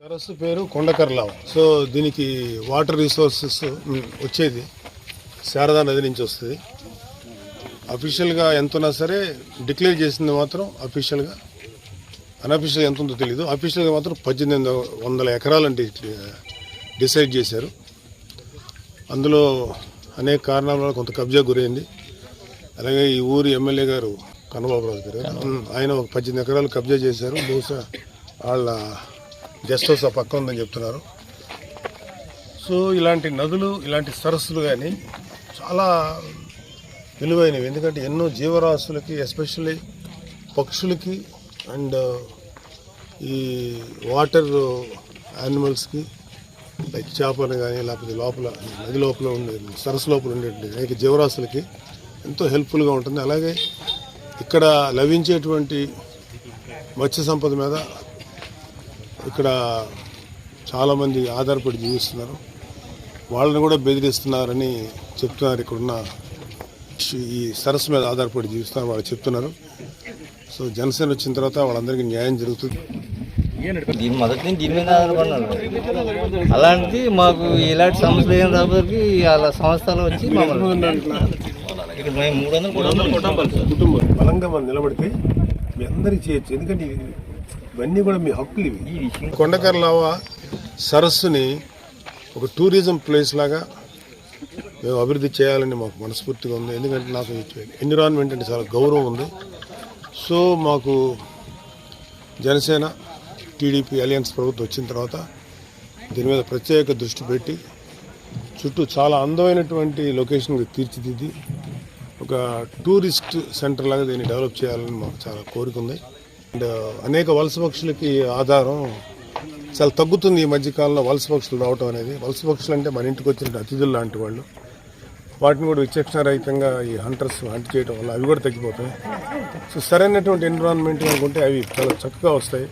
సరస్సు పేరు కొండకర్లావ. సో దీనికి వాటర్ రిసోర్సెస్ వచ్చేది శారదా నది నుంచి వస్తుంది. అఫీషియల్గా ఎంత ఉన్నా సరే డిక్లేర్ చేసింది మాత్రం అఫీషియల్గా, అన్అఫీషియల్గా ఎంత ఉందో తెలీదు. అఫీషియల్గా మాత్రం 1800 ఎకరాలంటే డిసైడ్ చేశారు. అందులో అనేక కారణాల వల్ల కొంత కబ్జా గురైంది. అలాగే ఈ ఊరి ఎమ్మెల్యే గారు కన్నబాబురాజు గారు, ఆయన ఒక 18 ఎకరాలు కబ్జా చేశారు. బహుశా వాళ్ళ గెస్ట్ హౌస్ ఆ పక్క ఉందని చెప్తున్నారు. సో ఇలాంటి నదులు, ఇలాంటి సరస్సులు కానీ చాలా విలువైనవి. ఎందుకంటే ఎన్నో జీవరాశులకి, ఎస్పెషల్లీ పక్షులకి అండ్ ఈ వాటర్ యానిమల్స్కి లైక్ చేపలు కానీ, లేకపోతే లోపల నది లోపల ఉండే, సరస్సు లోపల ఉండే అనేక జీవరాశులకి ఎంతో హెల్ప్ఫుల్గా ఉంటుంది. అలాగే ఇక్కడ లభించేటువంటి మత్స్య సంపద మీద ఇక్కడ చాలామంది ఆధారపడి జీవిస్తున్నారు. వాళ్ళని కూడా బెదిరిస్తున్నారని చెప్తున్నారు. ఇక్కడున్న ఈ సరస్సు మీద ఆధారపడి జీవిస్తున్నారు వాళ్ళు చెప్తున్నారు. సో జనసేన వచ్చిన తర్వాత వాళ్ళందరికీ న్యాయం జరుగుతుంది. దీని మీద ఆధారపడినారు. అలాంటిది మాకు ఇలాంటి సమస్యలు ఏం రాబోరికి వాళ్ళ సంస్థలు వచ్చి ఇక్కడ 300 కుటుంబం బలంగా మనం నిలబడితే మీ అందరికీ చేయొచ్చు. ఎందుకంటే ఇవన్నీ కూడా మీ హక్కులు. ఇవి కొండకర్లావ సరస్సుని ఒక టూరిజం ప్లేస్ లాగా మేము అభివృద్ధి చేయాలని మాకు మనస్ఫూర్తిగా ఉంది. ఎందుకంటే నాకు ఎన్విరాన్మెంట్ అంటే చాలా గౌరవం ఉంది. సో మాకు జనసేన టీడీపీ అలయన్స్ ప్రభుత్వం వచ్చిన తర్వాత దీని మీద ప్రత్యేక దృష్టి పెట్టి చుట్టూ చాలా అందమైనటువంటి లొకేషన్కి తీర్చిదిద్ది ఒక టూరిస్ట్ సెంటర్ లాగా దీన్ని డెవలప్ చేయాలని మాకు చాలా కోరిక ఉంది. అండ్ అనేక వలస పక్షులకి ఆధారం చాలా తగ్గుతుంది ఈ మధ్యకాలంలో వలస పక్షులు రావటం అనేది. వలస పక్షులు అంటే మన ఇంటికి వచ్చిన అతిథులు లాంటి వాళ్ళు. వాటిని కూడా విచక్షణారహితంగా ఈ హంటర్స్ హంట్ చేయడం వల్ల అవి కూడా తగ్గిపోతాయి. సో సరైనటువంటి ఎన్విరాన్మెంట్ అనుకుంటే అవి చాలా చక్కగా వస్తాయి.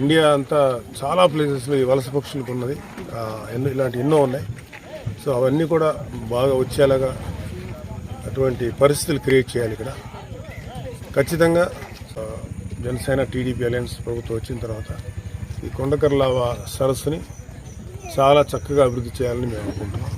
ఇండియా అంతా చాలా ప్లేసెస్లో ఈ వలస పక్షులకు ఉన్నది, ఇలాంటి ఎన్నో ఉన్నాయి. సో అవన్నీ కూడా బాగా వచ్చేలాగా అటువంటి పరిస్థితులు క్రియేట్ చేయాలి ఇక్కడ. ఖచ్చితంగా జనసేన టీడీపీ అలయన్స్ ప్రభుత్వం వచ్చిన తర్వాత ఈ కొండకర్లావ సరస్సుని చాలా చక్కగా అభివృద్ధి చేయాలని మేము అనుకుంటున్నాం.